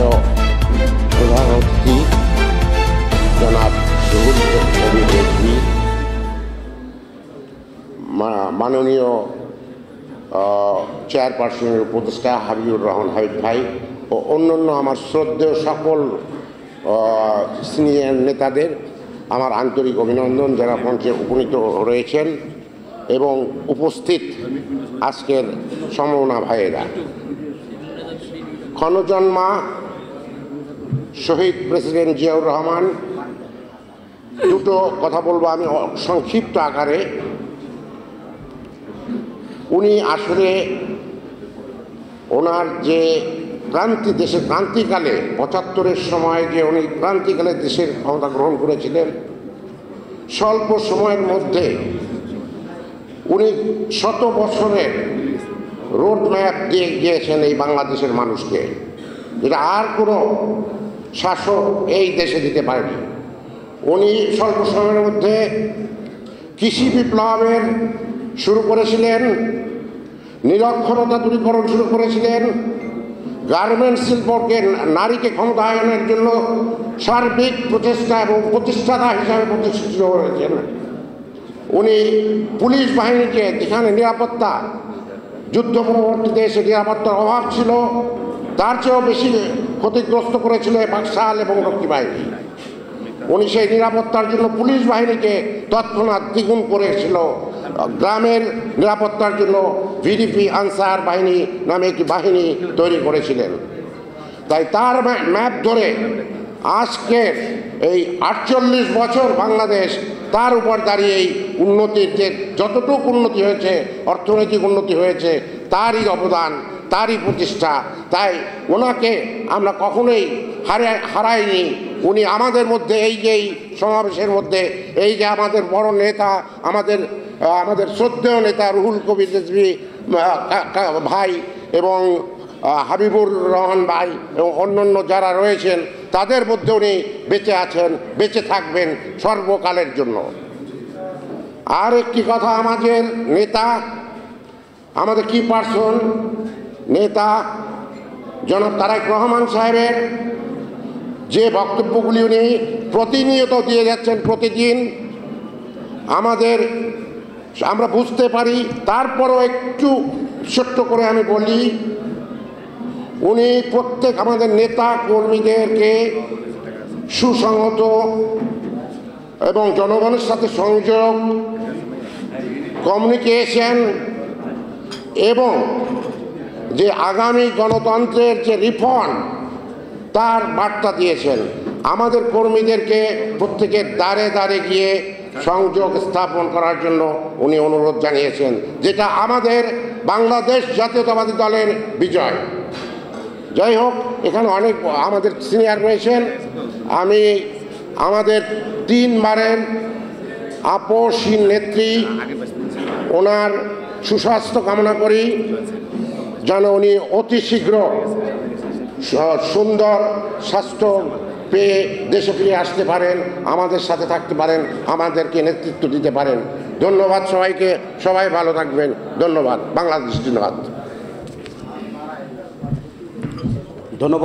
সম্মানীয় প্রধান অতিথি জনাব রুহুল কবির রিজভী, মাননীয় চেয়ারপারসনের উপদেষ্টা হাবিবুর রহমান হাবিব ভাই ও অন্যান্য আমার শ্রদ্ধেয় সকল সিনিয়র নেতাদের আমার আন্তরিক অভিনন্দন, যারা মঞ্চে উপনীত রয়েছেন এবং উপস্থিত আজকের সমমনা ভাইয়েরা। ক্ষণজন্মা শহীদ প্রেসিডেন্ট জিয়াউর রহমান, দুটো কথা বলবো আমি সংক্ষিপ্ত আকারে। উনি আসলে ওনার যে দেশের ক্রান্তিকালে ৭৫-এর সময় যে উনি ক্রান্তিকালে দেশের ক্ষমতা গ্রহণ করেছিলেন, স্বল্প সময়ের মধ্যে উনি ১০০ বছরের রোড ম্যাপ দিয়ে গিয়েছেন এই বাংলাদেশের মানুষকে, যেটা আর কোনো শাসক এই দেশে দিতে পারেনি। উনি স্বল্প সময়ের মধ্যে কৃষি বিপ্লবের শুরু করেছিলেন, নিরক্ষরতা দূরীকরণ শুরু করেছিলেন, গার্মেন্টস শিল্পকে নারীকে ক্ষমতায়নের জন্য সার্বিক প্রচেষ্টা এবং প্রতিষ্ঠাতা হিসাবে প্রতিষ্ঠিত করেছেন। উনি পুলিশ বাহিনীকে, যেখানে নিরাপত্তা যুদ্ধ পরবর্তী দেশে নিরাপত্তার অভাব ছিল, তার চেয়েও বেশি ক্ষতিগ্রস্ত করেছিল বাকশাল এবং রক্ষী বাহিনী। উনি সেই নিরাপত্তার জন্য পুলিশ বাহিনীকে তৎক্ষণাৎ দ্বিগুণ করেছিল। গ্রামের নিরাপত্তার জন্য ভিডিপি আনসার বাহিনী নামে একটি বাহিনী তৈরি করেছিলেন। তাই তার ম্যাপ ধরে আজকের এই ৪৮ বছর বাংলাদেশ, তার উপর দাঁড়িয়ে এই উন্নতির যে যতটুকু উন্নতি হয়েছে, অর্থনৈতিক উন্নতি হয়েছে, তারই অবদান, তারই প্রতিষ্ঠা। তাই ওনাকে আমরা কখনোই হারাইনি। উনি আমাদের মধ্যে, এই যে এই সমাবেশের মধ্যে, এই যে আমাদের বড় নেতা, আমাদের শ্রদ্ধেয় নেতা রুহুল কবির রিজভী ভাই এবং হাবিবুর রহমান ভাই এবং অন্যান্য যারা রয়েছেন, তাদের মধ্যে উনি বেঁচে আছেন, বেঁচে থাকবেন সর্বকালের জন্য। আর একটি কথা, আমাদের নেতা, আমাদের কি পার্সন নেতা জনাব তারেক রহমান সাহেবের যে বক্তব্যগুলি উনি প্রতিনিয়ত দিয়ে যাচ্ছেন, প্রতিদিন আমরা বুঝতে পারি। তারপরও একটু ছোট্ট করে আমি বলি, উনি প্রত্যেক আমাদের নেতা কর্মীদেরকে সুসংহত এবং জনগণের সাথে সংযোগ, কমিউনিকেশন এবং যে আগামী গণতন্ত্রের যে রিফর্ম, তার বার্তা দিয়েছেন। আমাদের কর্মীদেরকে প্রত্যেকের দ্বারে দ্বারে গিয়ে সংযোগ স্থাপন করার জন্য উনি অনুরোধ জানিয়েছেন, যেটা আমাদের বাংলাদেশ জাতীয়তাবাদী দলের বিজয়। যাই হোক, এখানে অনেক আমাদের সিনিয়র রয়েছেন। আমি আমাদের ৩ বারের আপসহীন নেত্রী, ওনার সুস্বাস্থ্য কামনা করি, যেন উনি অতি শীঘ্র সুন্দর স্বাস্থ্য পেয়ে দেশে ফিরে আসতে পারেন, আমাদের সাথে থাকতে পারেন, আমাদেরকে নেতৃত্ব দিতে পারেন। ধন্যবাদ সবাইকে, সবাই ভালো থাকবেন। ধন্যবাদ। বাংলাদেশ জিন্দাবাদ। ধন্যবাদ।